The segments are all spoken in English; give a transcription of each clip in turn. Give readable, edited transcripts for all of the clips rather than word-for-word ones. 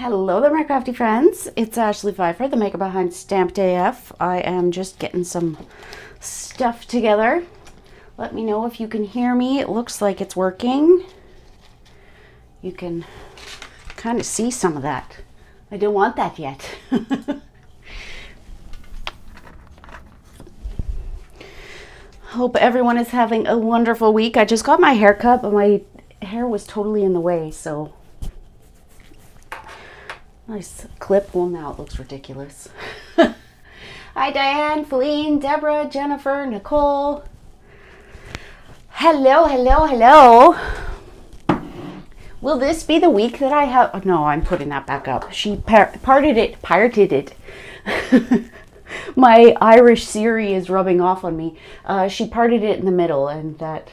Hello there, my crafty friends. It's Ashley Pfeiffer, the maker behind stampedAF. I am just getting some stuff together. Let me know if you can hear me. It looks like it's working. You can kind of see some of that. I don't want that yet. Hope everyone is having a wonderful week. I just got my hair cut, but my hair was totally in the way, so nice clip. Well, now it looks ridiculous. Hi, Diane, Feline, Deborah, Jennifer, Nicole. Hello, hello, hello. Will this be the week that I have... Oh, no, I'm putting that back up. She pirated it. My Irish Siri is rubbing off on me. She parted it in the middle, and that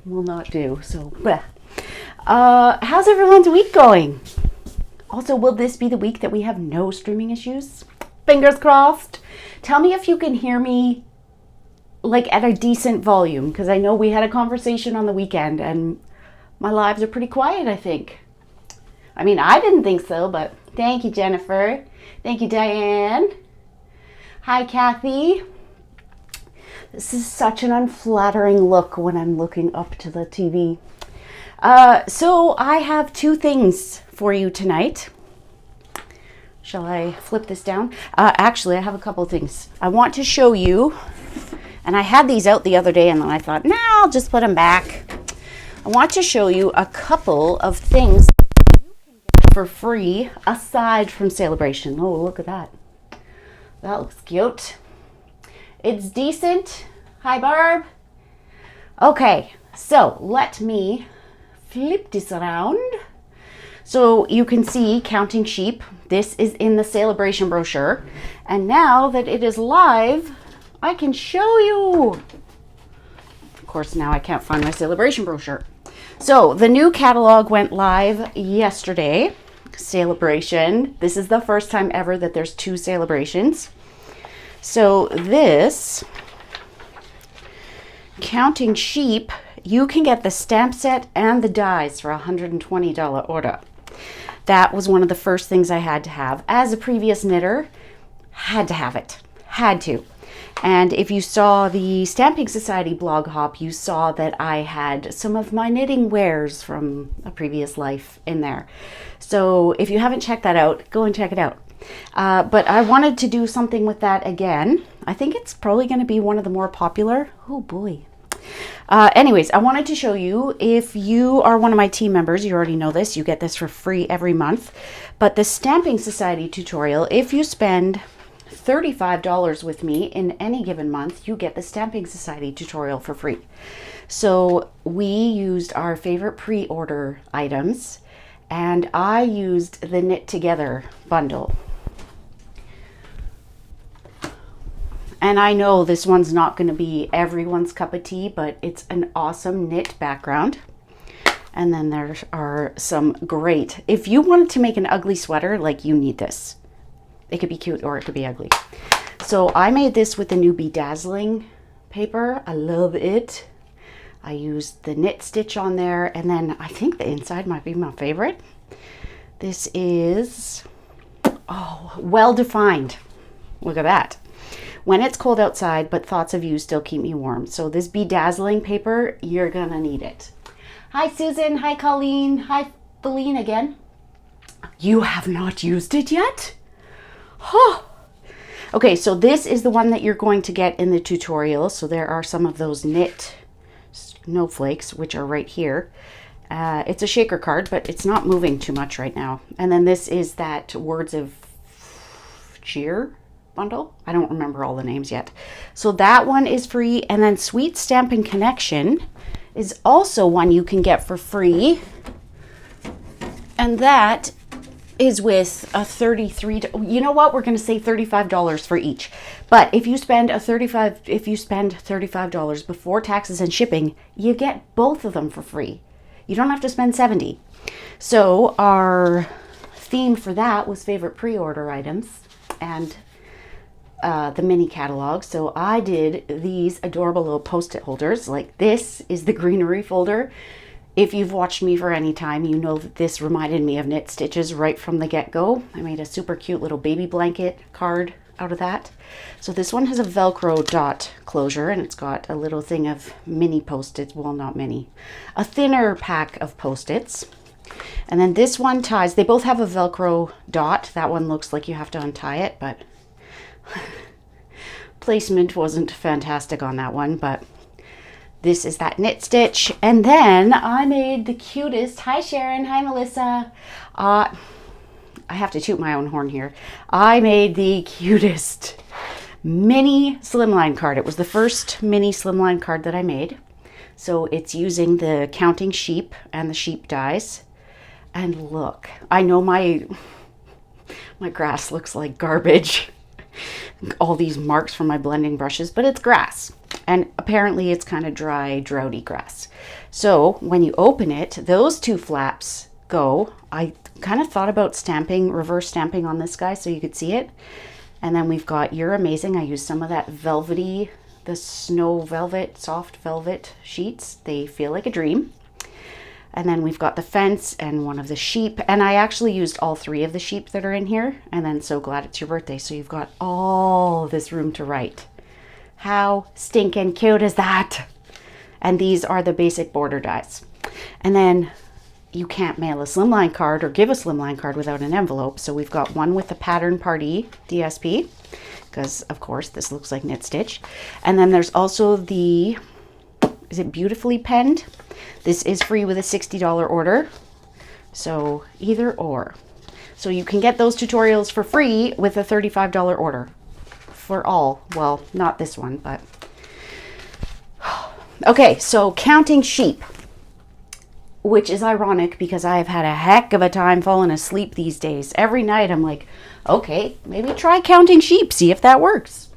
will not do. So, bleh. How's everyone's week going? Also, will this be the week that we have no streaming issues? Fingers crossed. Tell me if you can hear me like at a decent volume, because I know we had a conversation on the weekend and my lives are pretty quiet, I think. I mean, I didn't think so, but thank you, Jennifer. Thank you, Diane. Hi, Kathy. This is such an unflattering look when I'm looking up to the TV. So I have two things for you tonight. Shall I flip this down? Actually, I have a couple of things. I want to show you, and I had these out the other day and then I thought, nah, I'll just put them back. I want to show you a couple of things that you can get for free aside from Sale-A-Bration. Oh, look at that. That looks cute. It's decent. Hi, Barb. Okay, so let me flip this around so you can see Counting Sheep. This is in the Sale-A-Bration brochure, and now that it is live, I can show you. Of course, now I can't find my Sale-A-Bration brochure. So the new catalog went live yesterday. Sale-A-Bration. This is the first time ever that there's two Sale-A-Brations. So this Counting Sheep, you can get the stamp set and the dies for $120 order. That was one of the first things I had to have. As a previous knitter, had to have it. Had to. And if you saw the Stamping Society blog hop, you saw that I had some of my knitting wares from a previous life in there. So if you haven't checked that out, go and check it out. But I wanted to do something with that again. I think it's probably going to be one of the more popular. Oh boy. Anyways, I wanted to show you, if you are one of my team members, you already know this, you get this for free every month. But the Stamping Society tutorial, if you spend $35 with me in any given month, you get the Stamping Society tutorial for free. So we used our favorite pre-order items, and I used the Knit Together bundle. And I know this one's not going to be everyone's cup of tea, but it's an awesome knit background. And then there are some great, if you wanted to make an ugly sweater, like, you need this. It could be cute or it could be ugly. So I made this with the new Bedazzling paper. I love it. I used the knit stitch on there, and then I think the inside might be my favorite. This is, oh, well defined. Look at that. When it's cold outside, but thoughts of you still keep me warm. So this Bedazzling paper, you're gonna need it. Hi, Susan. Hi, Colleen. Hi, Feline again. You have not used it yet? Huh. Okay, so this is the one that you're going to get in the tutorial. So there are some of those knit snowflakes, which are right here. It's a shaker card, but it's not moving too much right now. And then this is that Words of Cheer bundle. I don't remember all the names yet. So that one is free. And then Sweet Stampin' Connection is also one you can get for free. And that is with a you know what? We're going to say $35 for each. But if you spend $35 before taxes and shipping, you get both of them for free. You don't have to spend $70. So our theme for that was favorite pre-order items and the mini catalog. So I did these adorable little post-it holders. Like, this is the greenery folder. If you've watched me for any time, you know that this reminded me of knit stitches right from the get-go. I made a super cute little baby blanket card out of that. So this one has a Velcro dot closure, and it's got a little thing of mini Post-its. Well, not mini. A thinner pack of Post-its. And then this one ties. They both have a Velcro dot. That one looks like you have to untie it, but placement wasn't fantastic on that one, but this is that knit stitch. And then I made the cutest, hi Sharon, hi Melissa. I have to toot my own horn here. I made the cutest mini slimline card. It was the first mini slimline card that I made. So it's using the counting sheep and the sheep dies. And look, I know my grass looks like garbage. All these marks from my blending brushes, but it's grass. And apparently it's kind of dry, droughty grass. So when you open it, those two flaps go. I kind of thought about stamping, reverse stamping on this guy so you could see it. And then we've got You're Amazing. I used some of that velvety, the snow velvet, soft velvet sheets. They feel like a dream. And then we've got the fence and one of the sheep. And I actually used all three of the sheep that are in here. And then So Glad It's Your Birthday. So you've got all this room to write. How stinking cute is that? And these are the basic border dies. And then you can't mail a slimline card or give a slimline card without an envelope. So we've got one with the Pattern Party DSP. Because, of course, this looks like knit stitch. And then there's also the... Is it Beautifully Penned? This is free with a $60 order. So either or. So you can get those tutorials for free with a $35 order. For all. Well, not this one, but... Okay, so counting sheep. Which is ironic because I have had a heck of a time falling asleep these days. Every night I'm like, okay, maybe try counting sheep. See if that works.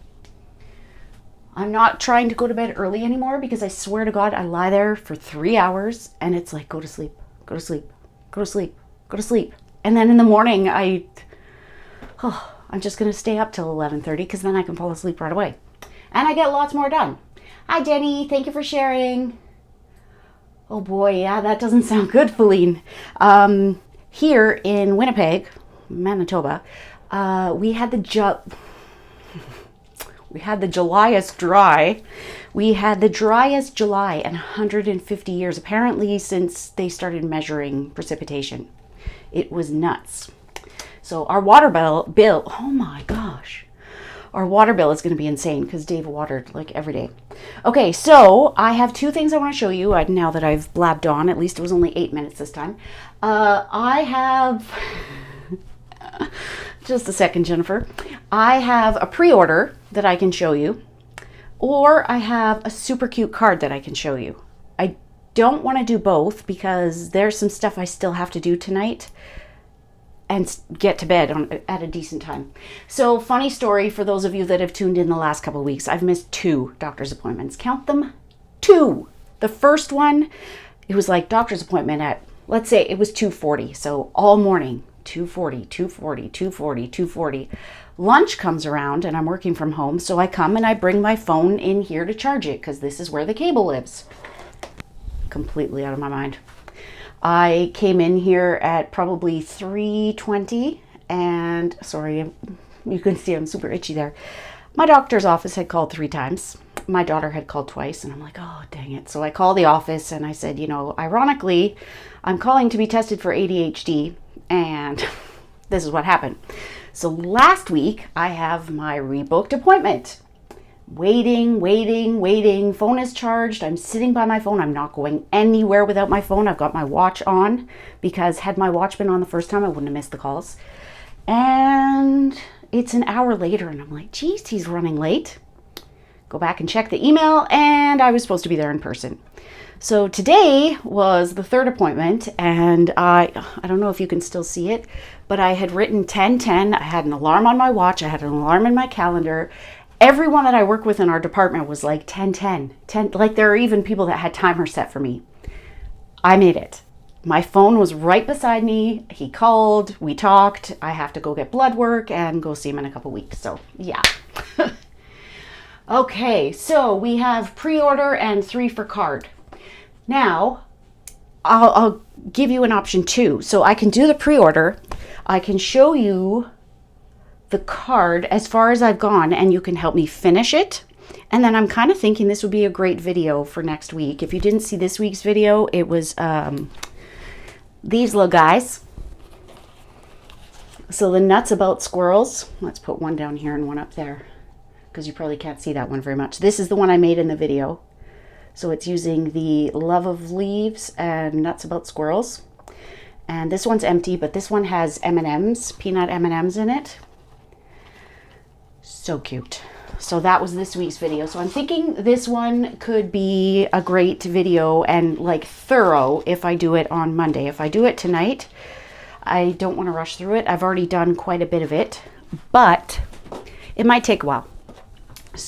I'm not trying to go to bed early anymore because I swear to God, I lie there for 3 hours and it's like, go to sleep, go to sleep, go to sleep, go to sleep. And then in the morning, I'm just going to stay up till 11:30 because then I can fall asleep right away. And I get lots more done. Hi, Jenny. Thank you for sharing. Oh boy, yeah, that doesn't sound good, Feline. Here in Winnipeg, Manitoba, we had the Julyest dry. We had the driest July in 150 years, apparently since they started measuring precipitation. It was nuts. So our water bill, oh my gosh. Our water bill is going to be insane because Dave watered like every day. Okay, so I have two things I want to show you now that I've blabbed on. At least it was only 8 minutes this time. I have... Just a second, Jennifer. I have a pre-order that I can show you, or I have a super cute card that I can show you. I don't want to do both because there's some stuff I still have to do tonight and get to bed at a decent time. So, funny story for those of you that have tuned in the last couple of weeks. I've missed 2 doctor's appointments. Count them, 2. The first one, it was like doctor's appointment at, let's say it was 2:40. So all morning. 2:40, 2:40, 2:40, 2:40. Lunch comes around and I'm working from home, so I come and I bring my phone in here to charge it because this is where the cable lives. Completely out of my mind. I came in here at probably 3:20 and, sorry, you can see I'm super itchy there. My doctor's office had called 3 times. My daughter had called twice and I'm like, oh, dang it. So I called the office and I said, you know, ironically, I'm calling to be tested for ADHD. And this is what happened. So last week, I have my rebooked appointment. Waiting. Phone is charged. I'm sitting by my phone. I'm not going anywhere without my phone. I've got my watch on because had my watch been on the first time, I wouldn't have missed the calls. And it's an hour later and I'm like, geez, he's running late. Go back and check the email and I was supposed to be there in person. So today was the 3rd appointment and I don't know if you can still see it, but I had written 10:10. I had an alarm on my watch. I had an alarm in my calendar. Everyone that I work with in our department was like 10:10. Like there are even people that had timers set for me. I made it. My phone was right beside me. He called, we talked. I have to go get blood work and go see him in a couple weeks. So yeah. Okay, so we have pre-order and 3 for card. Now, I'll give you an option too. So I can do the pre-order. I can show you the card as far as I've gone, and you can help me finish it. And then I'm kind of thinking this would be a great video for next week. If you didn't see this week's video, it was these little guys. So the nuts about squirrels. Let's put one down here and one up there, because you probably can't see that one very much. This is the one I made in the video. So it's using the Love of Leaves and Nuts About Squirrels. And this one's empty, but this one has M&Ms, peanut M&Ms in it. So cute. So that was this week's video. So I'm thinking this one could be a great video and like thorough if I do it on Monday. If I do it tonight, I don't want to rush through it. I've already done quite a bit of it, but it might take a while.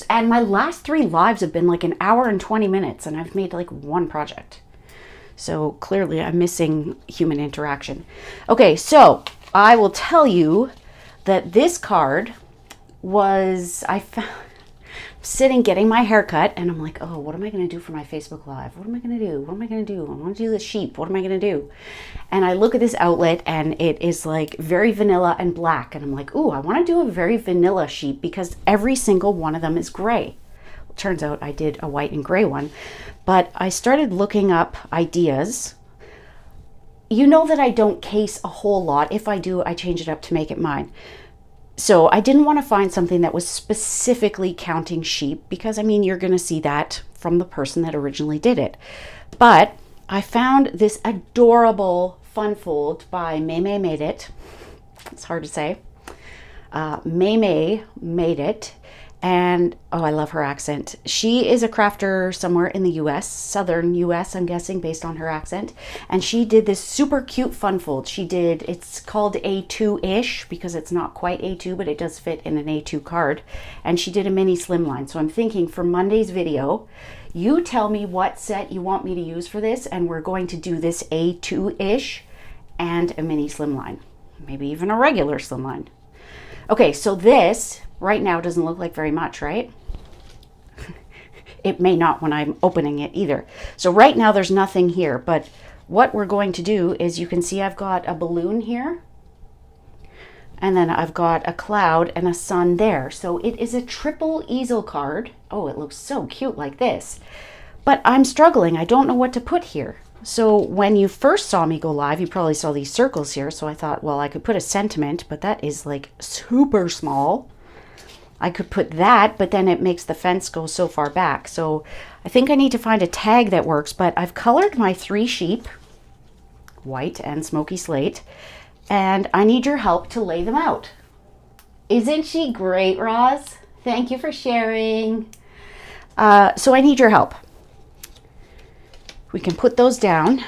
And my last 3 lives have been like an hour and 20 minutes, and I've made like one project. So clearly I'm missing human interaction. Okay, so I will tell you that this card was, sitting getting my hair cut, and I'm like, oh, what am I going to do for my Facebook Live? What am I going to do? What am I going to do? I want to do the sheep. What am I going to do? And I look at this outlet, and it is like very vanilla and black. And I'm like, ooh, I want to do a very vanilla sheep because every single one of them is gray. Well, turns out I did a white and gray one. But I started looking up ideas. You know that I don't case a whole lot. If I do, I change it up to make it mine. So I didn't want to find something that was specifically counting sheep because, I mean, you're going to see that from the person that originally did it. But I found this adorable fun fold by May Made It. It's hard to say. May made it. And, oh, I love her accent. She is a crafter somewhere in the US, southern US, I'm guessing, based on her accent. And she did this super cute fun fold. It's called A2-ish because it's not quite A2, but it does fit in an A2 card. And she did a mini slimline. So I'm thinking for Monday's video, you tell me what set you want me to use for this, and we're going to do this A2-ish and a mini slimline. Maybe even a regular slimline. Okay, so this right now doesn't look like very much, right? It may not when I'm opening it either. So right now there's nothing here, but what we're going to do is, you can see I've got a balloon here, and then I've got a cloud and a sun there. So it is a triple easel card. Oh, it looks so cute like this. But I'm struggling. I don't know what to put here. So when you first saw me go live, you probably saw these circles here. So I thought, well, I could put a sentiment, but that is like super small. I could put that, but then it makes the fence go so far back. So I think I need to find a tag that works, but I've colored my 3 sheep, white and smoky slate, and I need your help to lay them out. Isn't she great, Roz? Thank you for sharing. So I need your help. We can put those down.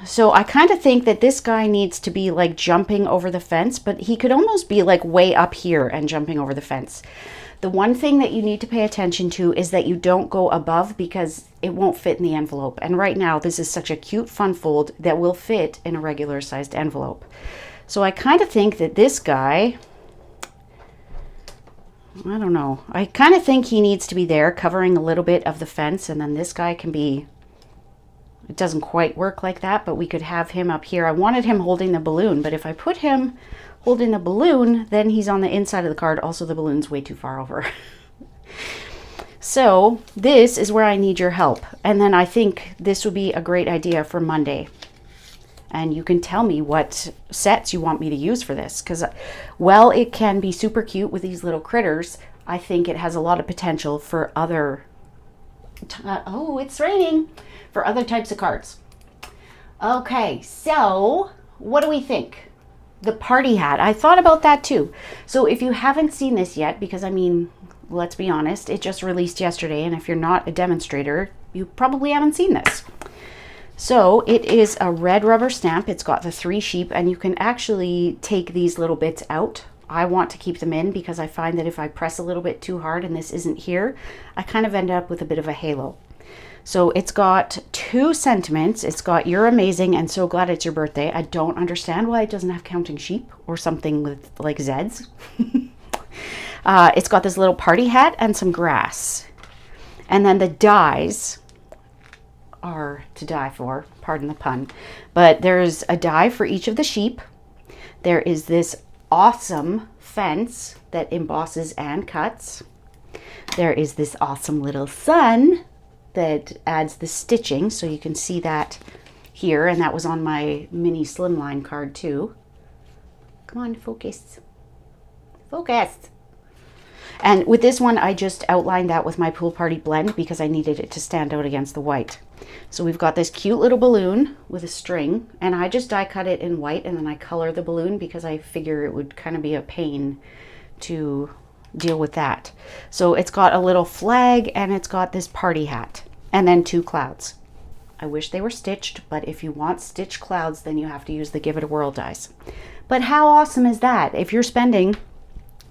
So I kind of think that this guy needs to be like jumping over the fence, but he could almost be like way up here and jumping over the fence. The one thing that you need to pay attention to is that you don't go above, because it won't fit in the envelope. And right now this is such a cute fun fold that will fit in a regular sized envelope. So I kind of think that this guy, I don't know. I kind of think he needs to be there covering a little bit of the fence, and then this guy can be, it doesn't quite work like that, but we could have him up here. I wanted him holding the balloon, but if I put him holding the balloon, then he's on the inside of the card. Also, the balloon's way too far over. So this is where I need your help. And then I think this would be a great idea for Monday. And you can tell me what sets you want me to use for this. Because while it can be super cute with these little critters, I think it has a lot of potential for other... oh, it's raining! For other types of cards. Okay, so what do we think? The party hat. I thought about that too. So if you haven't seen this yet, because I mean, let's be honest, it just released yesterday, and if you're not a demonstrator, you probably haven't seen this. So it is a red rubber stamp. It's got the 3 sheep, and you can actually take these little bits out. I want to keep them in because I find that if I press a little bit too hard and this isn't here, I kind of end up with a bit of a halo. So it's got 2 sentiments. It's got "You're amazing" and "So glad it's your birthday." I don't understand why it doesn't have "Counting sheep" or something with like Z's. It's got this little party hat and some grass. And then the dies are to die for, pardon the pun. But there's a die for each of the sheep. There is this awesome fence that embosses and cuts. There is this awesome little sun that adds the stitching, so you can see that here, and that was on my mini slimline card too. Come on, focus. Focus. And with this one, I just outlined that with my Pool Party blend because I needed it to stand out against the white. So we've got this cute little balloon with a string, and I just die cut it in white, and then I color the balloon because I figure it would kind of be a pain to deal with that. So it's got a little flag, and it's got this party hat, and then 2 clouds. I wish they were stitched, but if you want stitched clouds, then you have to use the Give It a Whirl dies. But how awesome is that? If you're spending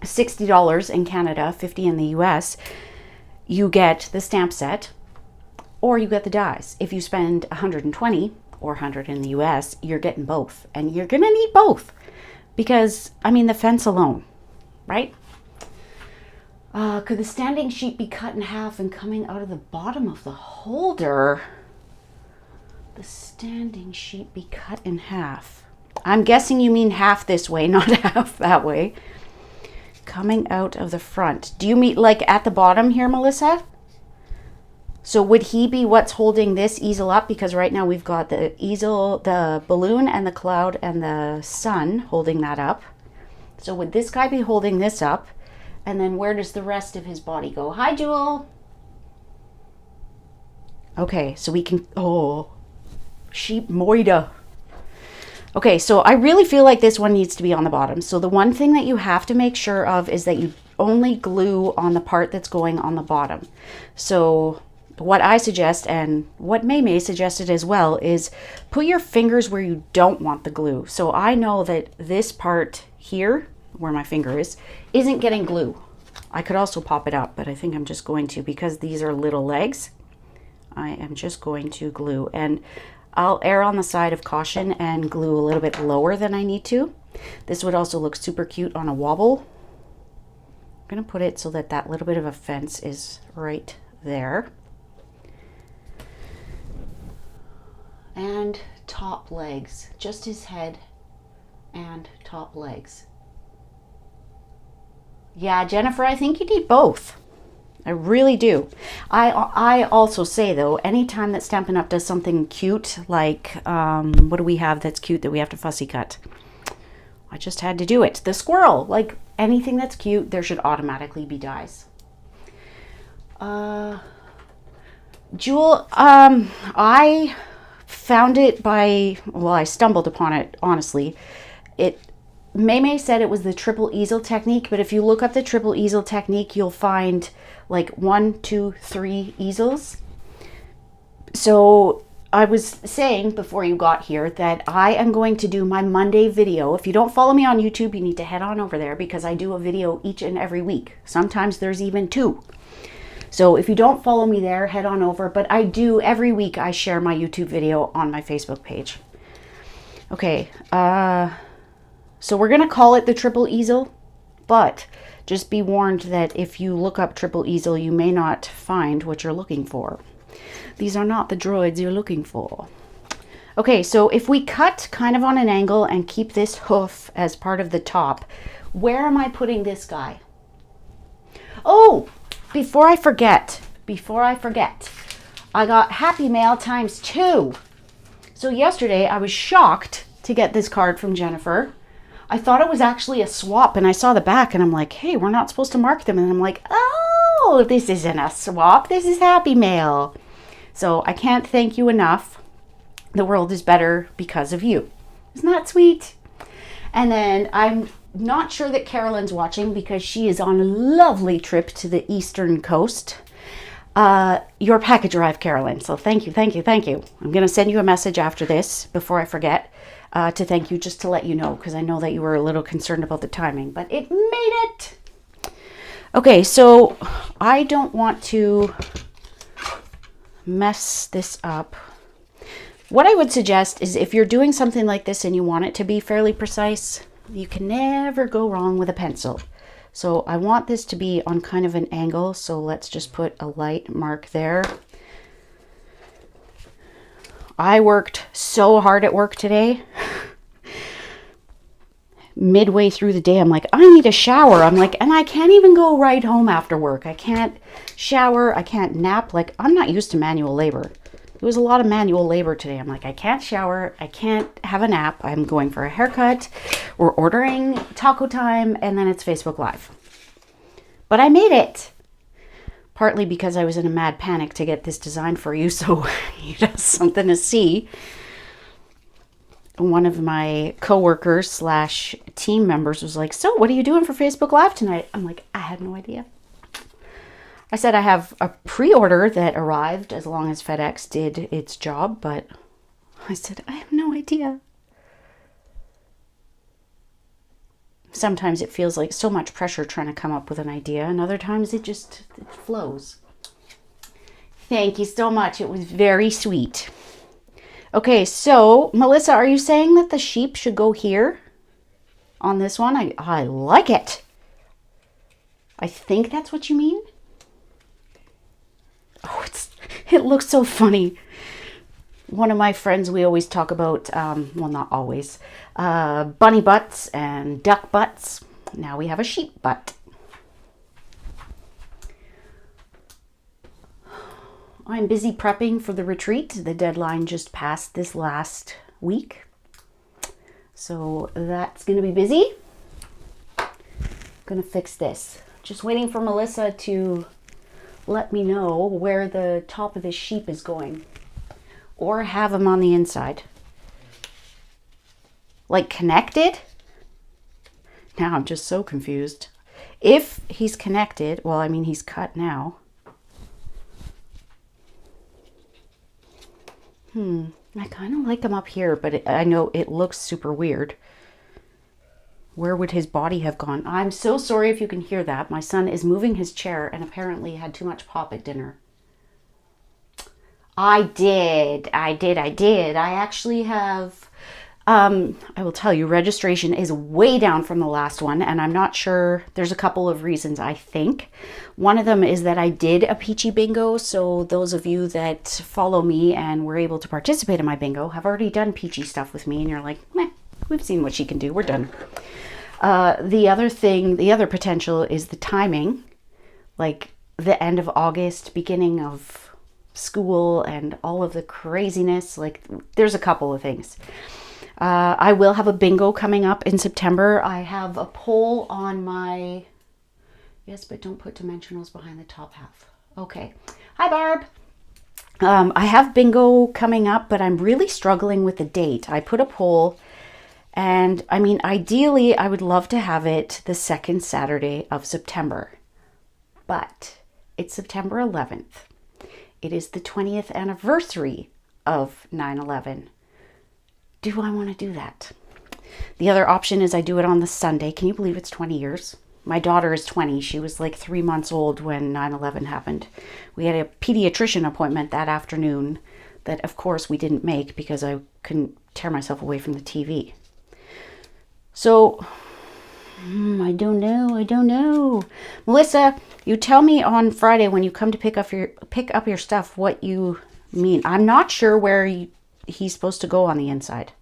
$60 in Canada, $50 in the US, you get the stamp set or you get the dies. If you spend $120 or $100 in the US, you're getting both, and you're gonna need both because, I mean, the fence alone, right? Could the standing sheet be cut in half and coming out of the bottom of the holder? The standing sheet be cut in half. I'm guessing you mean half this way, not half that way. Coming out of the front. Do you mean like at the bottom here, Melissa? So would he be what's holding this easel up? Because right now we've got the easel, the balloon and the cloud and the sun holding that up. So would this guy be holding this up? And then where does the rest of his body go? Hi, Jewel. Okay, so we can, oh, sheep moida. Okay, so I really feel like this one needs to be on the bottom. So the one thing that you have to make sure of is that you only glue on the part that's going on the bottom. So what I suggest, and what May suggested as well, is put your fingers where you don't want the glue. So I know that this part here, where my finger is, isn't getting glue. I could also pop it up, but I think I'm just going to, because these are little legs, I am just going to glue. And I'll err on the side of caution and glue a little bit lower than I need to. This would also look super cute on a wobble. I'm gonna put it so that that little bit of a fence is right there. And top legs, just his head and top legs. Yeah, Jennifer, I think you need both. I really do. I also say, though, anytime that Stampin' Up! Does something cute, like, what do we have that's cute that we have to fussy cut? I just had to do it. The squirrel. Like, anything that's cute, there should automatically be dies. Jewel, I found it by, well, I stumbled upon it, honestly. May said it was the triple easel technique, but if you look up the triple easel technique, you'll find like 1, 2, 3 easels. So I was saying before you got here that I am going to do my Monday video. If you don't follow me on YouTube, you need to head on over there because I do a video each and every week. Sometimes there's even 2. So if you don't follow me there, head on over. But I do, every week I share my YouTube video on my Facebook page. Okay, so we're gonna call it the triple easel, but just be warned that if you look up triple easel, you may not find what you're looking for. These are not the droids you're looking for. Okay, so if we cut kind of on an angle and keep this hoof as part of the top, where am I putting this guy? Oh, before I forget, I got Happy Mail ×2. So yesterday I was shocked to get this card from Jennifer. I thought it was actually a swap, and I saw the back and I'm like, hey, we're not supposed to mark them. And I'm like, oh, this isn't a swap. This is Happy Mail. So I can't thank you enough. The world is better because of you. Isn't that sweet? And then I'm not sure that Carolyn's watching because she is on a lovely trip to the eastern coast. Your package arrived, Carolyn. So thank you. I'm going to send you a message after this before I forget. To thank you, just to let you know, because I know that you were a little concerned about the timing, but it made it. Okay, so I don't want to mess this up. What I would suggest is if you're doing something like this and you want it to be fairly precise, you can never go wrong with a pencil. So I want this to be on kind of an angle, so let's just put a light mark there. I worked so hard at work today. Midway through the day, I'm like, I need a shower. I'm like, and I can't even go right home after work. I can't shower. I can't nap. Like, I'm not used to manual labor. It was a lot of manual labor today. I'm like, I can't shower. I can't have a nap. I'm going for a haircut. We're ordering taco time, and then it's Facebook Live. But I made it. Partly because I was in a mad panic to get this design for you, so you have something to see. One of my coworkers slash team members was like, so what are you doing for Facebook Live tonight? I'm like, I had no idea. I said I have a pre-order that arrived as long as FedEx did its job, but I said, I have no idea. Sometimes it feels like so much pressure trying to come up with an idea, and other times it flows. Thank you so much. It was very sweet. Okay, so Melissa, are you saying that the sheep should go here on this one? I like it. I think that's what you mean. Oh, it looks so funny. One of my friends, we always talk about, well, not always, bunny butts and duck butts. Now we have a sheep butt. I'm busy prepping for the retreat. The deadline just passed this last week. So that's going to be busy. Going to fix this. Just waiting for Melissa to let me know where the top of this sheep is going. Or have him on the inside. Like connected? Now I'm just so confused. If he's connected, well, I mean, he's cut now. I kind of like him up here, but I know it looks super weird. Where would his body have gone? I'm so sorry if you can hear that. My son is moving his chair and apparently had too much pop at dinner. I did. I actually have, I will tell you, registration is way down from the last one, and I'm not sure. There's a couple of reasons, I think. One of them is that I did a peachy bingo, so those of you that follow me and were able to participate in my bingo have already done peachy stuff with me, and you're like, meh, we've seen what she can do, we're done. The other potential is the timing, like the end of August, beginning of school and all of the craziness. Like, there's a couple of things. I will have a bingo coming up in September. I have a poll on my, yes, but don't put dimensionals behind the top half. Okay. Hi, Barb. I have bingo coming up, but I'm really struggling with the date. I put a poll, and I mean, ideally, I would love to have it the second Saturday of September, but it's September 11th. It is the 20th anniversary of 9/11. Do I want to do that? The other option is I do it on the Sunday. Can you believe it's 20 years? My daughter is 20. She was like 3 months old when 9/11 happened. We had a pediatrician appointment that afternoon that, of course, we didn't make because I couldn't tear myself away from the TV. So, I don't know. Melissa, you tell me on Friday when you come to pick up your stuff what you mean. I'm not sure where he's supposed to go on the inside.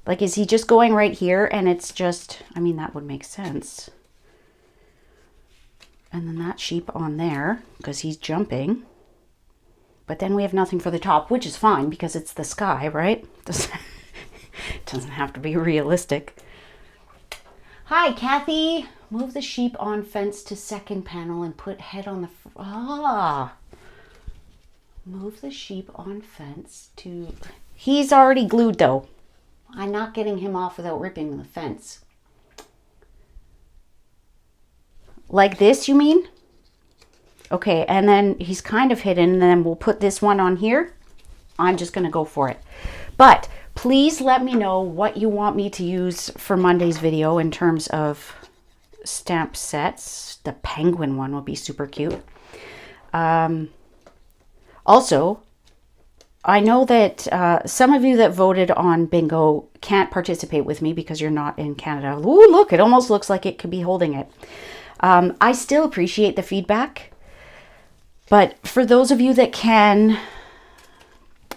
Like, is he just going right here and it's just, I mean, that would make sense. And then that sheep on there because he's jumping. But then we have nothing for the top, which is fine because it's the sky, right? It doesn't have to be realistic. Hi, Kathy. Move the sheep on fence to second panel and put head on the... Move the sheep on fence to... He's already glued, though. I'm not getting him off without ripping the fence. Like this, you mean? Okay, and then he's kind of hidden, and then we'll put this one on here. I'm just going to go for it. But please let me know what you want me to use for Monday's video in terms of stamp sets. The penguin one will be super cute. Also, I know that some of you that voted on bingo can't participate with me because you're not in Canada. Ooh, look, it almost looks like it could be holding it. I still appreciate the feedback. But for those of you that can,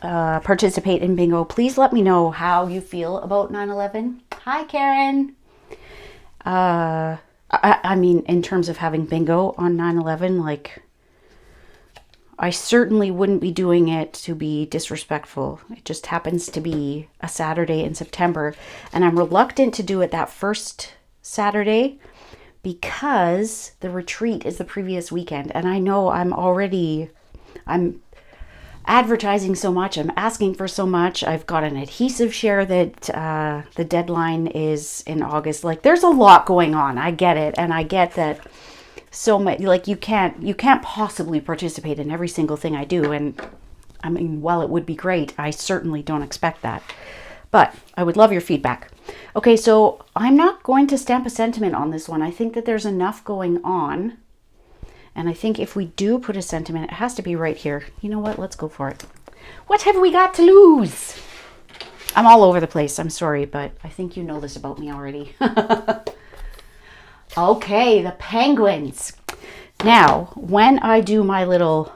participate in bingo, please let me know how you feel about 9/11. Hi, Karen. I mean, in terms of having bingo on 9/11, like, I certainly wouldn't be doing it to be disrespectful. It just happens to be a Saturday in September, and I'm reluctant to do it that first Saturday because the retreat is the previous weekend, and I know I'm advertising so much, I'm asking for so much. I've got an adhesive share that the deadline is in August. Like, there's a lot going on. I get it, and I get that so much, like, you can't possibly participate in every single thing I do, and I mean, while it would be great, I certainly don't expect that, but I would love your feedback. Okay, so I'm not going to stamp a sentiment on this one. I think that there's enough going on, and I think if we do put a sentiment, it has to be right here. You know what? Let's go for it. What have we got to lose? I'm all over the place. I'm sorry, but I think you know this about me already. Okay, the penguins. Now, when I do my little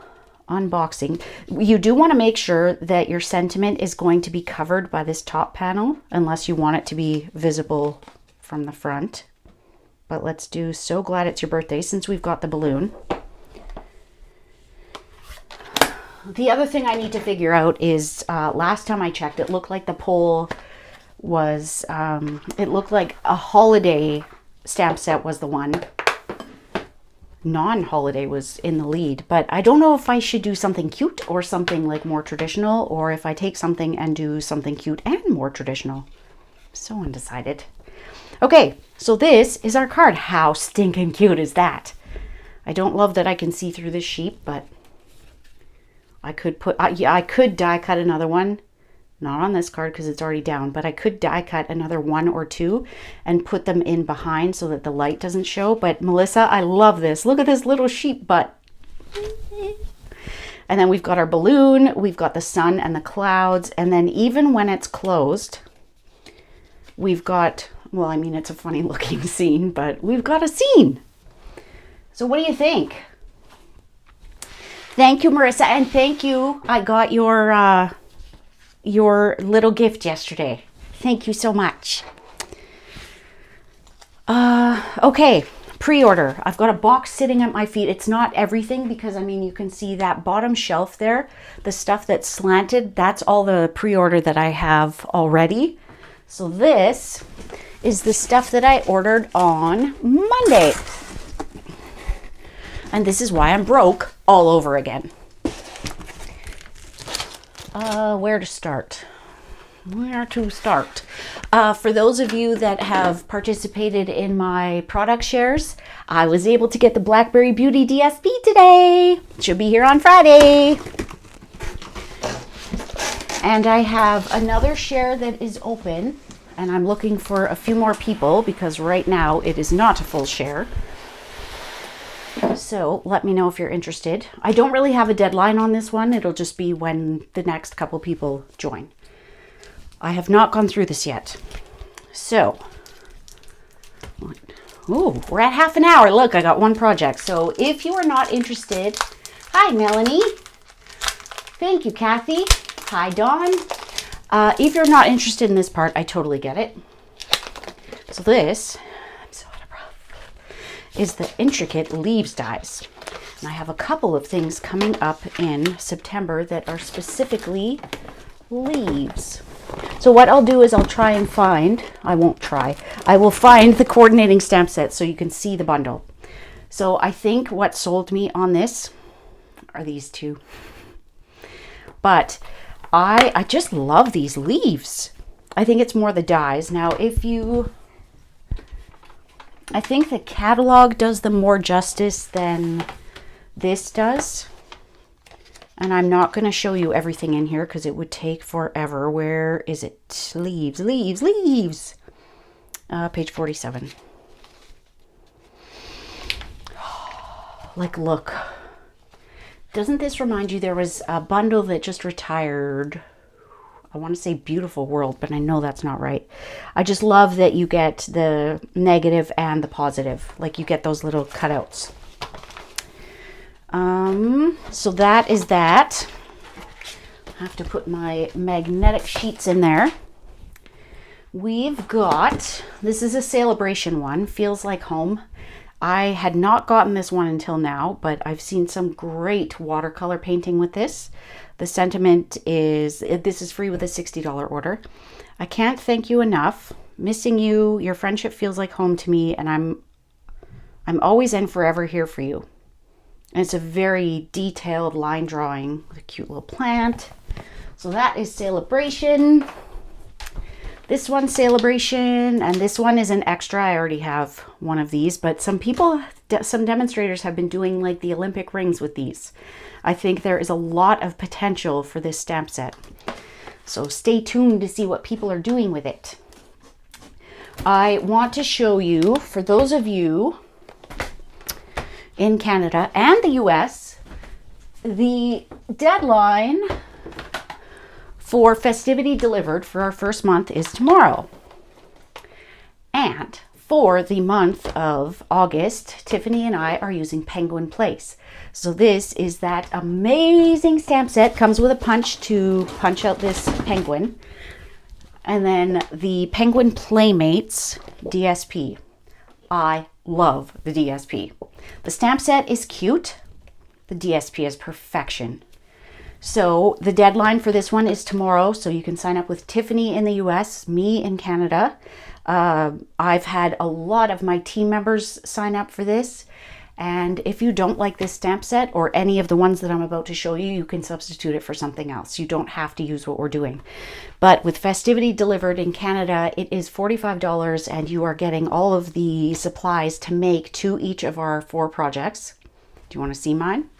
unboxing, you do want to make sure that your sentiment is going to be covered by this top panel, unless you want it to be visible from the front. But let's do So Glad It's Your Birthday, since we've got the balloon. The other thing I need to figure out is, last time I checked, it looked like the poll was, it looked like a holiday stamp set was the one. Non-holiday was in the lead, but I don't know if I should do something cute or something like more traditional, or if I take something and do something cute and more traditional. So undecided. Okay, so this is our card. How stinking cute is that? I don't love that I can see through this sheet, but I could put, yeah, I could die cut another one. Not on this card because it's already down, but I could die cut another one or two and put them in behind so that the light doesn't show. But Melissa, I love this. Look at this little sheep butt. And then we've got our balloon, we've got the sun and the clouds, and then even when it's closed, we've got, well, I mean, it's a funny looking scene, but we've got a scene. So what do you think? Thank you, Marissa, and thank you. I got your little gift yesterday. Thank you so much. Okay, pre-order. I've got a box sitting at my feet. It's not everything because, I mean, you can see that bottom shelf there, the stuff that's slanted, that's all the pre-order that I have already. So this is the stuff that I ordered on Monday. And this is why I'm broke all over again. Where to start? For those of you that have participated in my product shares, I was able to get the Blackberry Beauty DSP today. Should be here on Friday. And I have another share that is open, and I'm looking for a few more people because right now it is not a full share. So let me know if you're interested. I don't really have a deadline on this one. It'll just be when the next couple people join. I have not gone through this yet. So, ooh, we're at half an hour. Look, I got one project. So if you are not interested, hi, Melanie. Thank you, Kathy. Hi, Dawn. If you're not interested in this part, I totally get it. So this, I'm so out of breath, is the intricate leaves dies. And I have a couple of things coming up in September that are specifically leaves. So what I'll do is I'll try and find, I will find the coordinating stamp set so you can see the bundle. So I think what sold me on this are these two. But I just love these leaves. I think it's more the dies. Now, I think the catalog does them more justice than this does. And I'm not going to show you everything in here because it would take forever. Where is it? Leaves, leaves, leaves. Page 47. Like, look. Doesn't this remind you there was a bundle that just retired? I want to say Beautiful World, but I know that's not right. I just love that you get the negative and the positive. Like, you get those little cutouts. So that is that. have to put my magnetic sheets in there. We've got, this is a Sale-A-Bration one, Feels Like Home. I had not gotten this one until now, but I've seen some great watercolor painting with this. The sentiment is, this is free with a $60 order. I can't thank you enough. Missing you, your friendship feels like home to me, and I'm always and forever here for you. And it's a very detailed line drawing with a cute little plant. So that is Sale-A-Bration. This one's Sale-A-Bration, and this one is an extra. I already have one of these, but some people, some demonstrators have been doing like the Olympic rings with these. I think there is a lot of potential for this stamp set. So stay tuned to see what people are doing with it. I want to show you, for those of you in Canada and the US, the deadline for Festivity Delivered for our first month is tomorrow. And for the month of August, Tiffany and I are using Penguin Place. So this is that amazing stamp set. Comes with a punch to punch out this penguin. And then the Penguin Playmates DSP. I love the DSP. The stamp set is cute. The DSP is perfection. So the deadline for this one is tomorrow. So you can sign up with Tiffany in the US, me in Canada. I've had a lot of my team members sign up for this. And if you don't like this stamp set or any of the ones that I'm about to show you, you can substitute it for something else. You don't have to use what we're doing. But with Festivity Delivered in Canada, it is $45 and you are getting all of the supplies to make to each of our 4 projects. Do you want to see mine?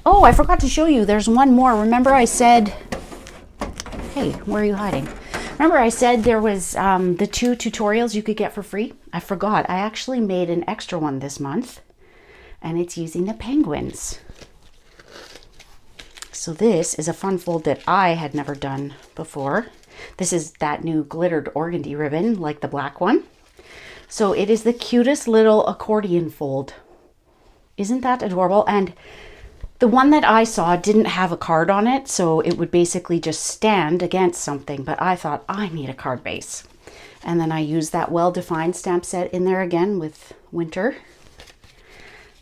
Oh, I forgot to show you. There's one more. Remember I said, hey, where are you hiding? Remember I said there was the 2 tutorials you could get for free? I forgot. I actually made an extra one this month, and it's using the penguins. So this is a fun fold that I had never done before. This is that new glittered organdy ribbon, like the black one. So it is the cutest little accordion fold. Isn't that adorable? And the one that I saw didn't have a card on it, so it would basically just stand against something, but I thought I need a card base. And then I used that well-defined stamp set in there again with Winter.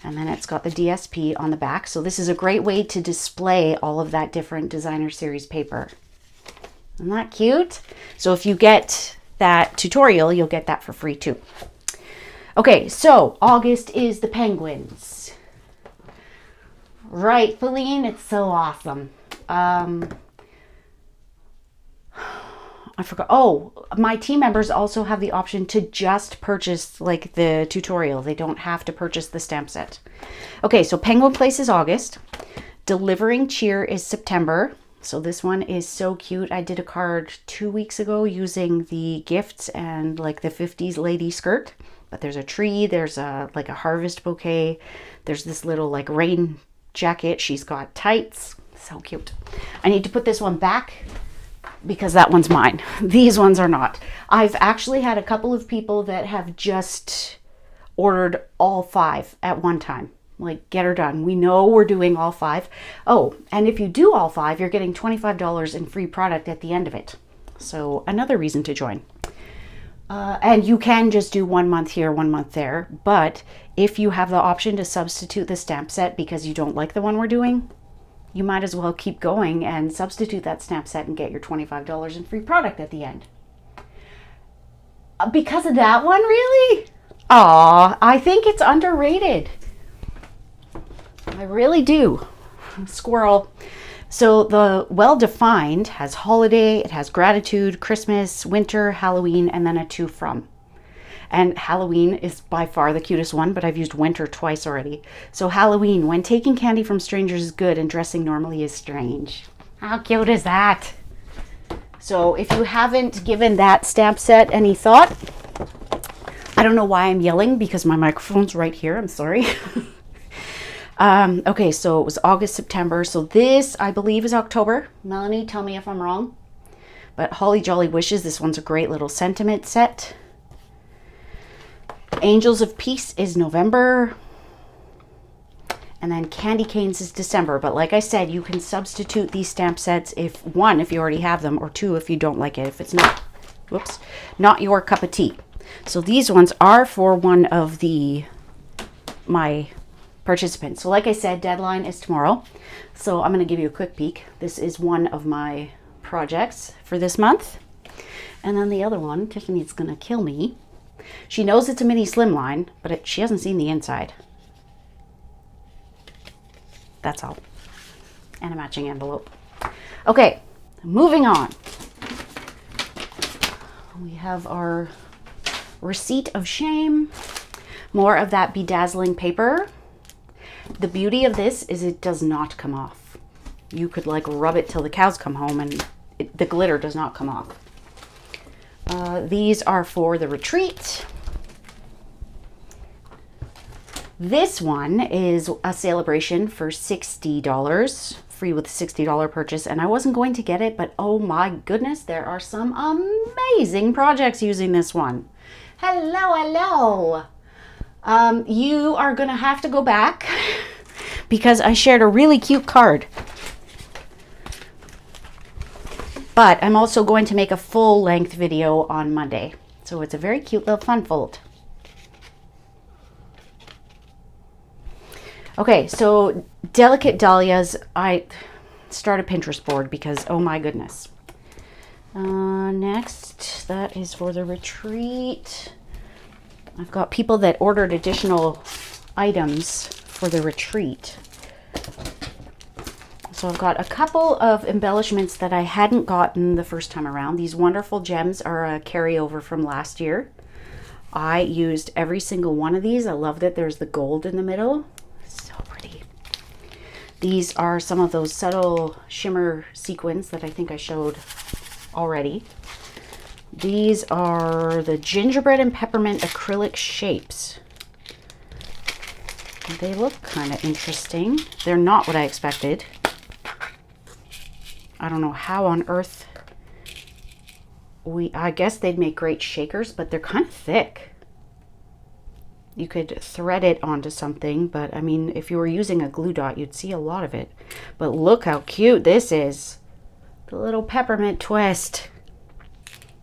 And then it's got the DSP on the back. So this is a great way to display all of that different designer series paper. Isn't that cute? So if you get that tutorial, you'll get that for free too. Okay, so August is the penguins. Right, Feline, it's so awesome. I forgot. Oh, my team members also have the option to just purchase like the tutorial. They don't have to purchase the stamp set. Okay, so Penguin Place is August. Delivering Cheer is September. So this one is so cute. I did a card 2 weeks ago using the gifts and like the 50s lady skirt. But there's a tree, there's a like a harvest bouquet. There's this little like rain jacket. She's got tights. So cute. I need to put this one back because that one's mine. These ones are not. I've actually had a couple of people that have just ordered all 5 at one time. Like, get her done. We know we're doing all 5. Oh, and if you do all 5, you're getting $25 in free product at the end of it. So another reason to join. And you can just do 1 month here, 1 month there. But if you have the option to substitute the stamp set because you don't like the one we're doing, you might as well keep going and substitute that stamp set and get your $25 in free product at the end. Because of that one, really? Aw, I think it's underrated. I really do. Squirrel. So the well-defined has holiday, it has gratitude, Christmas, winter, Halloween, and then a to from. And Halloween is by far the cutest one, but I've used winter twice already. So Halloween, when taking candy from strangers is good and dressing normally is strange. How cute is that? So if you haven't given that stamp set any thought, I don't know why I'm yelling because my microphone's right here. I'm sorry. Okay, so it was August, September. So this, I believe, is October. Melanie, tell me if I'm wrong. But Holly Jolly Wishes, this one's a great little sentiment set. Angels of Peace is November. And then Candy Canes is December. But like I said, you can substitute these stamp sets if one, if you already have them, or two, if you don't like it, if it's not, whoops, not your cup of tea. So these ones are for one of my participants. So like I said, deadline is tomorrow. So I'm going to give you a quick peek. This is one of my projects for this month. And then the other one, Tiffany's going to kill me. She knows it's a mini slimline, but she hasn't seen the inside. That's all. And a matching envelope. Okay, moving on. We have our receipt of shame. More of that bedazzling paper. The beauty of this is it does not come off. You could like rub it till the cows come home and the glitter does not come off. These are for the retreat. This one is a Sale-A-Bration for $60, free with a $60 purchase, and I wasn't going to get it, but oh my goodness, there are some amazing projects using this one. Hello. You are gonna have to go back because I shared a really cute card. But I'm also going to make a full-length video on Monday. So it's a very cute little fun fold. Okay, so Delicate Dahlias, I start a Pinterest board because, oh my goodness. Next, that is for the retreat. I've got people that ordered additional items for the retreat. So I've got a couple of embellishments that I hadn't gotten the first time around. These wonderful gems are a carryover from last year. I used every single one of these. I love that there's the gold in the middle. So pretty. These are some of those subtle shimmer sequins that I think I showed already. These are the Gingerbread and Peppermint acrylic shapes. They look kind of interesting. They're not what I expected. I don't know how on earth I guess they'd make great shakers, but they're kind of thick. You could thread it onto something, but I mean, if you were using a glue dot, you'd see a lot of it. But look how cute this is. The little peppermint twist.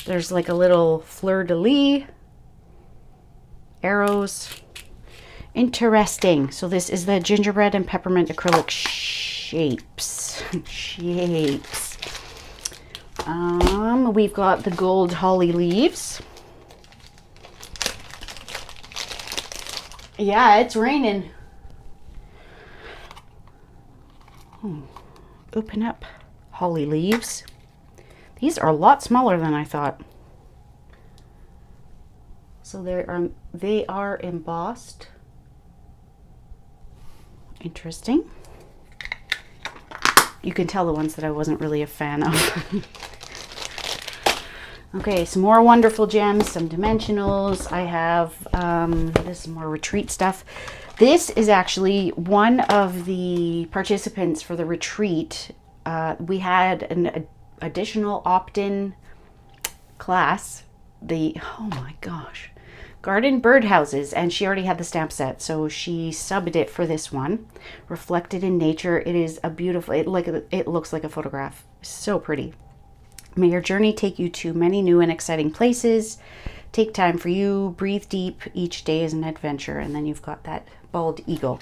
There's like a little fleur-de-lis. Arrows. Interesting. So this is the Gingerbread and Peppermint acrylic shapes. We've got the gold holly leaves. Yeah, it's raining. Open up holly leaves. These are a lot smaller than I thought. So they are embossed. Interesting. You can tell the ones that I wasn't really a fan of. Okay, some more wonderful gems, some dimensionals. I have this is more retreat stuff. This is actually one of the participants for the retreat. We had an additional opt-in class. Oh my gosh, garden birdhouses, and she already had the stamp set, so she subbed it for this one. Reflected in nature. It is a beautiful. It looks like a photograph. So pretty. May your journey take you to many new and exciting places. Take time for you. Breathe deep. Each day is an adventure. And then you've got that bald eagle.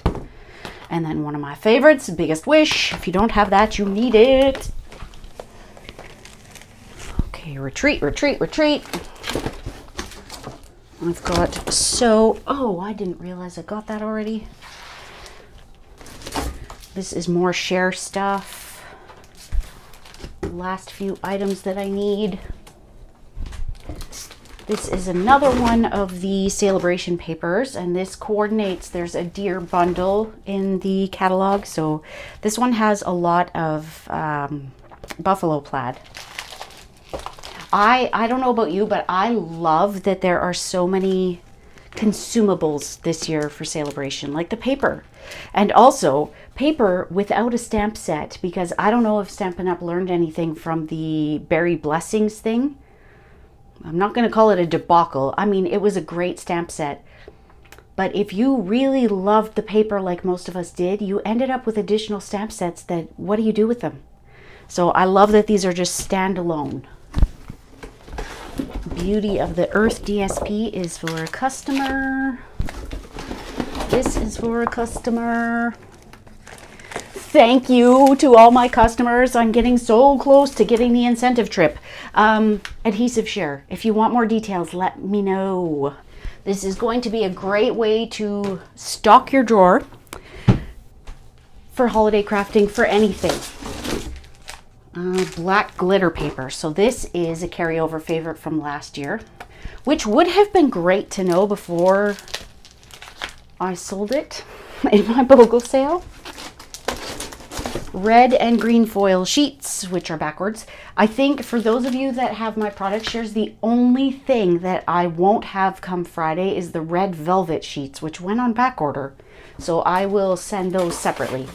And then one of my favorites, Biggest Wish. If you don't have that, you need it. Okay, retreat, retreat, retreat. I've got oh, I didn't realize I got that already. This is more share stuff. Last few items that I need. This is another one of the Sale-A-Bration papers, and this coordinates. There's a deer bundle in the catalog, so this one has a lot of buffalo plaid. I don't know about you, but I love that there are so many consumables this year for Sale-A-Bration, like the paper. And also paper without a stamp set, because I don't know if Stampin' Up! Learned anything from the Berry Blessings thing. I'm not going to call it a debacle. I mean, it was a great stamp set. But if you really loved the paper like most of us did, you ended up with additional stamp sets that, what do you do with them? So I love that these are just standalone. Beauty of the Earth DSP is for a customer. This is for a customer. Thank you to all my customers. I'm getting so close to getting the incentive trip. Adhesive share. If you want more details, let me know. This is going to be a great way to stock your drawer for holiday crafting, for anything. Black glitter paper. So this is a carryover favorite from last year, which would have been great to know before I sold it in my BOGO sale. Red and green foil sheets, which are backwards. I think for those of you that have my product shares, the only thing that I won't have come Friday is the red velvet sheets, which went on back order. So I will send those separately.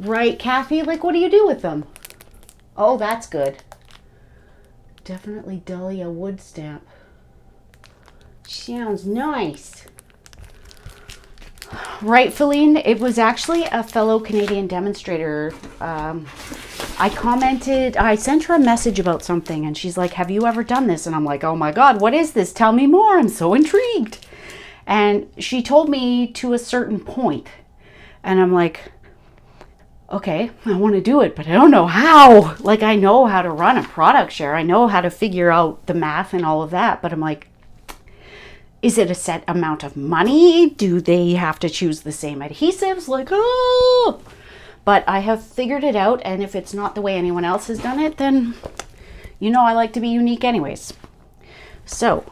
Right, Kathy? Like, what do you do with them? Oh, that's good. Definitely Dahlia wood stamp. Sounds nice. Right, Feline, it was actually a fellow Canadian demonstrator. I commented, I sent her a message about something and she's like, have you ever done this? And I'm like, oh my God, what is this? Tell me more. I'm so intrigued. And she told me to a certain point. And I'm like, okay, I want to do it, but I don't know how. Like, I know how to run a product share. I know how to figure out the math and all of that. But I'm like, is it a set amount of money? Do they have to choose the same adhesives? Like, oh, but I have figured it out. And if it's not the way anyone else has done it, then, you know, I like to be unique anyways. So,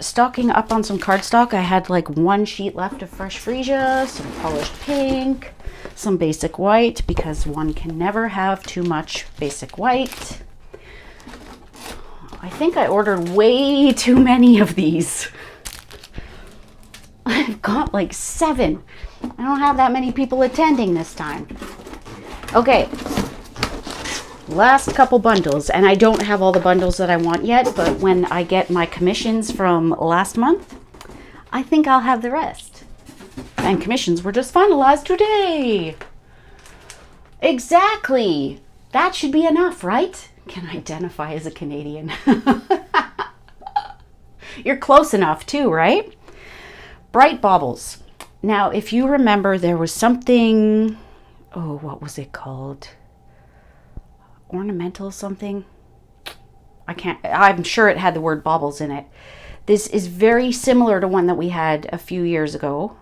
stocking up on some cardstock. I had like one sheet left of fresh freesia, some polished pink, some basic white, because one can never have too much basic white. I think I ordered way too many of these. I've got like 7. I don't have that many people attending this time. Okay. Last couple bundles, and I don't have all the bundles that I want yet, but when I get my commissions from last month, I think I'll have the rest. And commissions were just finalized today. Exactly. That should be enough, right? Can identify as a Canadian. You're close enough too, right? Bright baubles. Now, if you remember, there was something, oh, what was it called? Ornamental something? I'm sure it had the word baubles in it. This is very similar to one that we had a few years ago.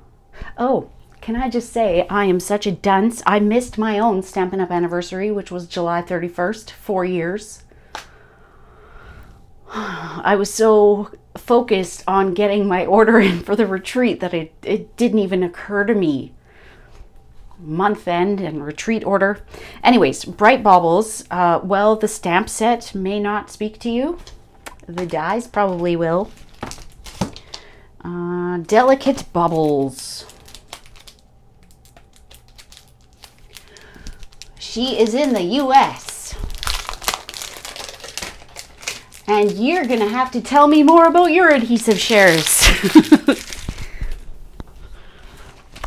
Oh, can I just say, I am such a dunce. I missed my own Stampin' Up! Anniversary, which was July 31st, 4 years. I was so focused on getting my order in for the retreat that it didn't even occur to me. Month end and retreat order. Anyways, bright baubles. Well, the stamp set may not speak to you. The dies probably will. Delicate bubbles. She is in the US. And you're gonna have to tell me more about your adhesive shares.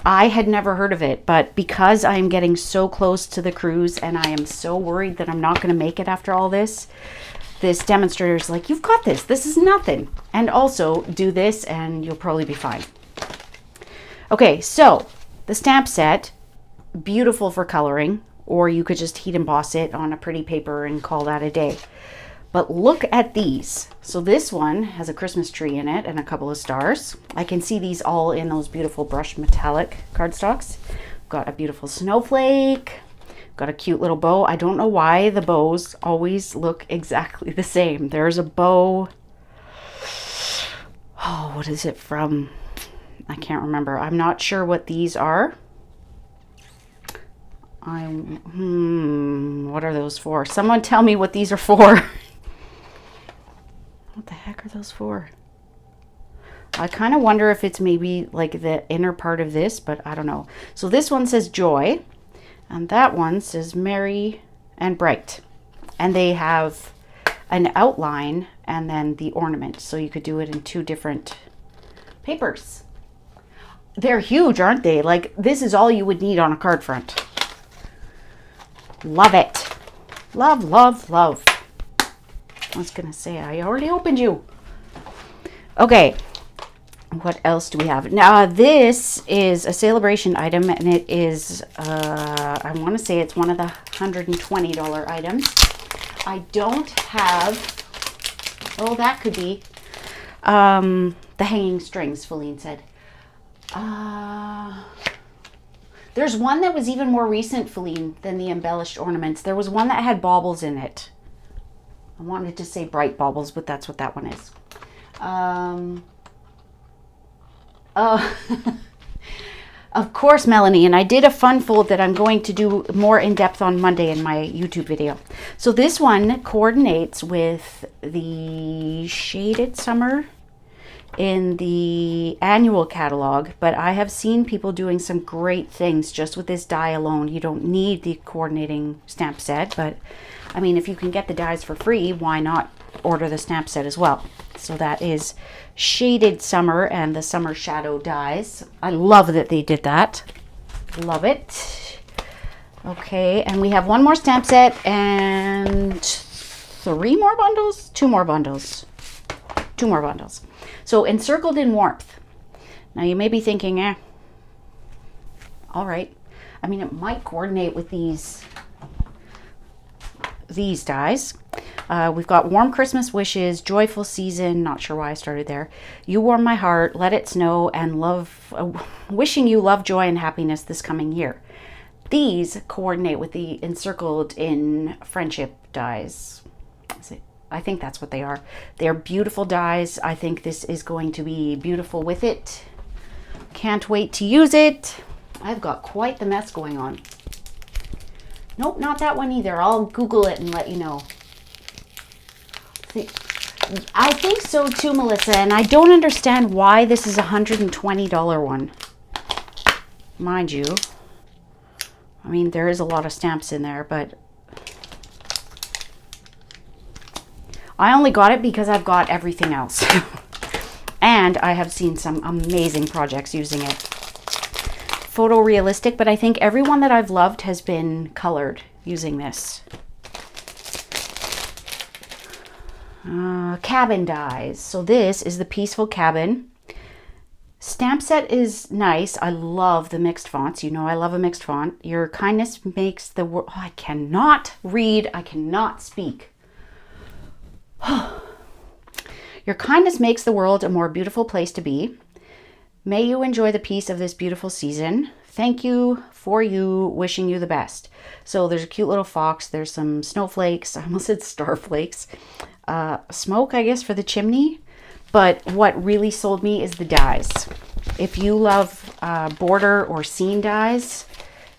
I had never heard of it, but because I am getting so close to the cruise and I am so worried that I'm not gonna make it after all this, this demonstrator is like, you've got this. This is nothing. And also do this and you'll probably be fine. Okay, so the stamp set, beautiful for coloring, or you could just heat emboss it on a pretty paper and call that a day. But look at these. So this one has a Christmas tree in it and a couple of stars. I can see these all in those beautiful brushed metallic cardstocks. Got a beautiful snowflake. Got a cute little bow. I don't know why the bows always look exactly the same. There's a bow. Oh, what is it from? I can't remember. I'm not sure what these are. What are those for? Someone tell me what these are for. What the heck are those for? I kind of wonder if it's maybe like the inner part of this, but I don't know. So this one says joy, and that one says merry and bright. And they have an outline and then the ornament. So you could do it in 2 different papers. They're huge, aren't they? Like, this is all you would need on a card front. Love it. Love, love, love. I was gonna say, I already opened you. Okay, what else do we have? Now, this is a Sale-A-Bration item, and it is, I want to say it's one of the $120 items. I don't have, oh, that could be, the hanging strings, Feline said. There's one that was even more recent, Feline, than the embellished ornaments. There was one that had baubles in it. I wanted to say bright baubles, but that's what that one is. Of course, Melanie, and I did a fun fold that I'm going to do more in depth on Monday in my YouTube video. So this one coordinates with the Shaded Summer in the annual catalog, but I have seen people doing some great things just with this die alone. You don't need the coordinating stamp set, but I mean, if you can get the dies for free, why not order the stamp set as well? So that is Shaded Summer and the Summer Shadow dies. I love that they did that. Love it. Okay, and we have one more stamp set and 3 more bundles? 2 more bundles. 2 more bundles. So Encircled in Warmth. Now you may be thinking, all right. I mean, it might coordinate with these dies. We've got Warm Christmas Wishes, Joyful Season, not sure why I started there, You Warm My Heart, Let It Snow, and Love, wishing you love, joy, and happiness this coming year. These coordinate with the Encircled in Friendship dies. I think that's what they are. They're beautiful dies. I think this is going to be beautiful with it. Can't wait to use it. I've got quite the mess going on. Nope, not that one either. I'll Google it and let you know. I think so too, Melissa, and I don't understand why this is a $120 one. Mind you, I mean, there is a lot of stamps in there, but I only got it because I've got everything else. And I have seen some amazing projects using it. Photorealistic, but I think everyone that I've loved has been colored using this. Cabin dies. So this is the Peaceful Cabin. Stamp set is nice. I love the mixed fonts. You know I love a mixed font. Your kindness makes the world... Oh, I cannot read. I cannot speak. Your kindness makes the world a more beautiful place to be. May you enjoy the peace of this beautiful season. Thank you for you, wishing you the best. So there's a cute little fox. There's some snowflakes. I almost said starflakes. Smoke, I guess, for the chimney. But what really sold me is the dies. If you love border or scene dies,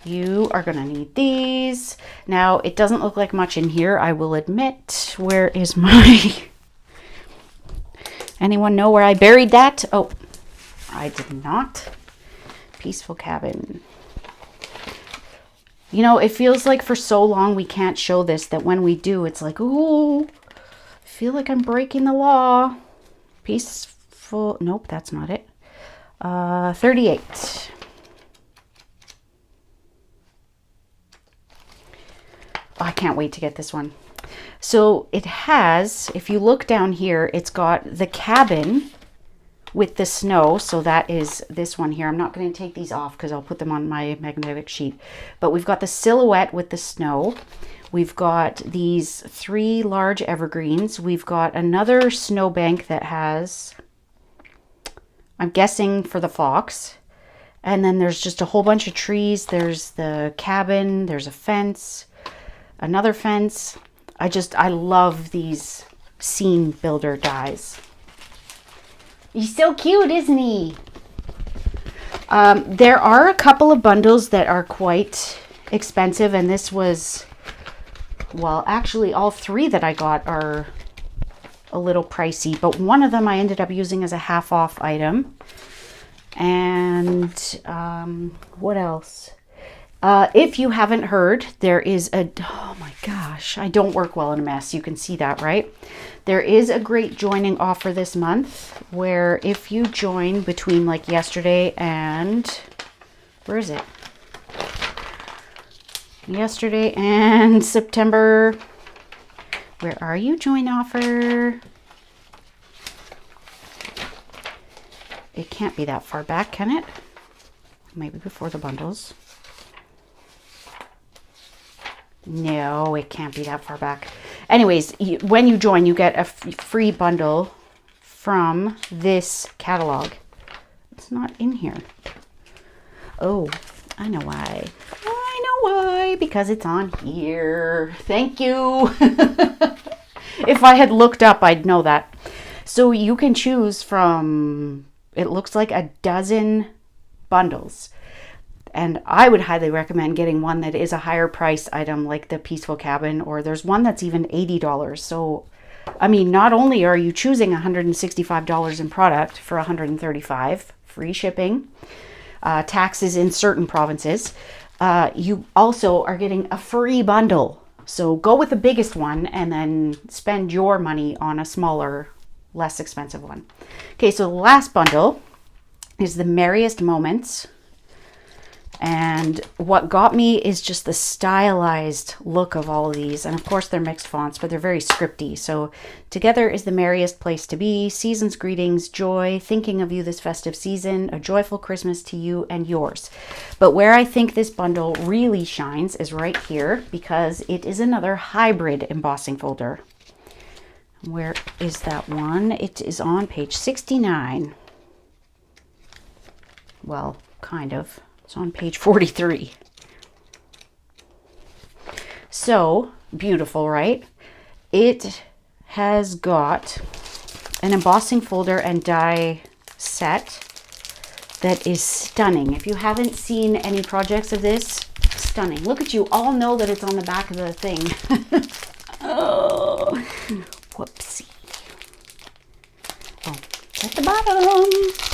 you are going to need these. Now, it doesn't look like much in here, I will admit. Where is my... Anyone know where I buried that? Oh, I did not. Peaceful Cabin. You know, it feels like for so long we can't show this that when we do, it's like, ooh, I feel like I'm breaking the law. Peaceful, nope, that's not it. 38. I can't wait to get this one. So it has, if you look down here, it's got the cabin with the snow. So that is this one here. I'm not going to take these off because I'll put them on my magnetic sheet. But we've got the silhouette with the snow. We've got these 3 large evergreens. We've got another snowbank that has, I'm guessing for the fox. And then there's just a whole bunch of trees. There's the cabin. There's a fence. Another fence. I love these scene builder dies. He's so cute, isn't he? There are a couple of bundles that are quite expensive, and this was, well, actually all 3 that I got are a little pricey, but one of them I ended up using as a half-off item. And what else? If you haven't heard, there is a, oh my gosh, I don't work well in a mess. You can see that, right? There is a great joining offer this month where if you join between like yesterday and, where is it? Yesterday and September, where are you? Join offer. It can't be that far back, can it? Maybe before the bundles. No, it can't be that far back. Anyways, when you join, you get a free bundle from this catalog. It's not in here. Oh, I know why. I know why. Because it's on here. Thank you. If I had looked up, I'd know that. So you can choose from, it looks like a dozen bundles. And I would highly recommend getting one that is a higher price item like the Peaceful Cabin, or there's one that's even $80. So, I mean, not only are you choosing $165 in product for $135, free shipping, taxes in certain provinces, you also are getting a free bundle. So go with the biggest one and then spend your money on a smaller, less expensive one. Okay, so the last bundle is the Merriest Moments. And what got me is just the stylized look of all of these. And of course they're mixed fonts, but they're very scripty. So together is the merriest place to be. Season's greetings, joy, thinking of you this festive season, a joyful Christmas to you and yours. But where I think this bundle really shines is right here, because it is another hybrid embossing folder. Where is that one? It is on page 69. Well, kind of. It's on page 43. So beautiful, right? It has got an embossing folder and die set that is stunning. If you haven't seen any projects of this, stunning. Look at you all know that it's on the back of the thing. Oh, whoopsie. Oh, at the bottom.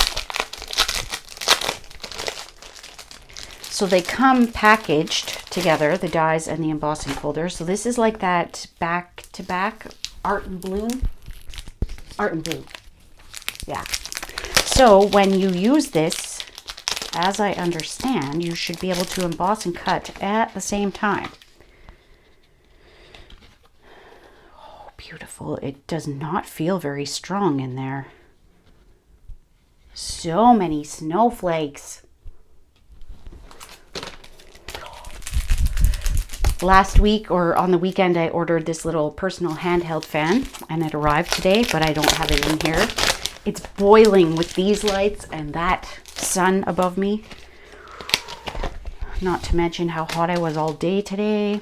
So they come packaged together, the dies and the embossing folder. So this is like that back-to-back art and bloom. Art and bloom. Yeah. So when you use this, as I understand, you should be able to emboss and cut at the same time. Oh, beautiful. It does not feel very strong in there. So many snowflakes. Last week or on the weekend, I ordered this little personal handheld fan and it arrived today, but I don't have it in here. It's boiling with these lights and that sun above me. Not to mention how hot I was all day today.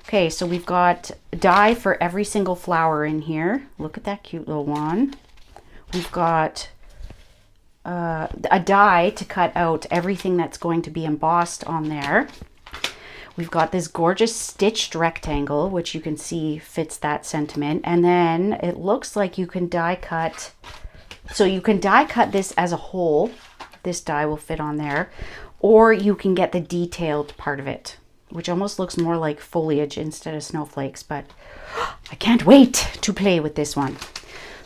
Okay, so we've got die for every single flower in here. Look at that cute little one. We've got a die to cut out everything that's going to be embossed on there. We've got this gorgeous stitched rectangle, which you can see fits that sentiment. And then it looks like you can die cut. So you can die cut this as a whole. This die will fit on there. Or you can get the detailed part of it, which almost looks more like foliage instead of snowflakes. But I can't wait to play with this one.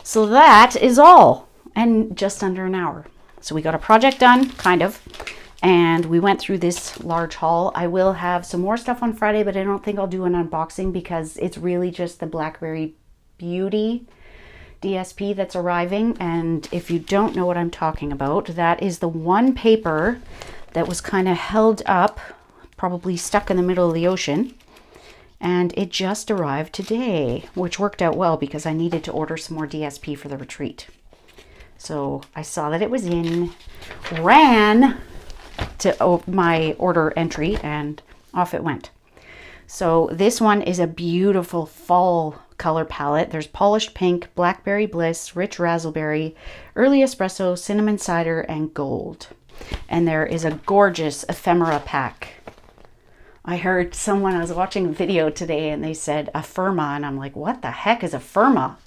So that is all. And just under an hour. So we got a project done, kind of. And we went through this large haul. I will have some more stuff on Friday, but I don't think I'll do an unboxing because it's really just the Blackberry Beauty DSP that's arriving. And if you don't know what I'm talking about, that is the one paper that was kind of held up, probably stuck in the middle of the ocean. And it just arrived today, which worked out well because I needed to order some more DSP for the retreat. So I saw that it was in, ran to my order entry and off it went. So this one is a beautiful fall color palette. There's polished pink, blackberry bliss, rich raspberry, early espresso, cinnamon cider, and gold. And there is a gorgeous ephemera pack. I heard someone, I was watching a video today and they said ephemera, and I'm like, what the heck is ephemera?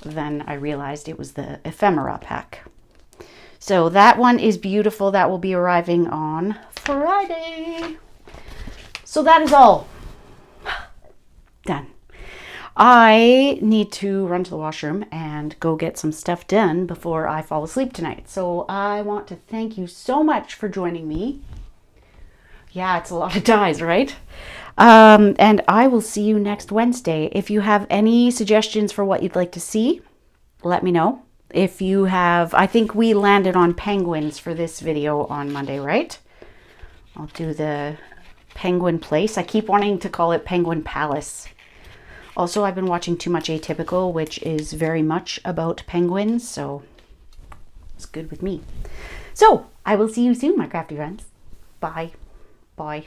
Then I realized it was the ephemera pack. So that one is beautiful. That will be arriving on Friday. So that is all done. I need to run to the washroom and go get some stuff done before I fall asleep tonight. So I want to thank you so much for joining me. Yeah, it's a lot of dies, right? And I will see you next Wednesday. If you have any suggestions for what you'd like to see, let me know. If you have, I think we landed on penguins for this video on Monday, right? I'll do the penguin place. I keep wanting to call it Penguin Palace. Also, I've been watching too much Atypical, which is very much about penguins, so it's good with me. So, I will see you soon, my crafty friends. Bye. Bye.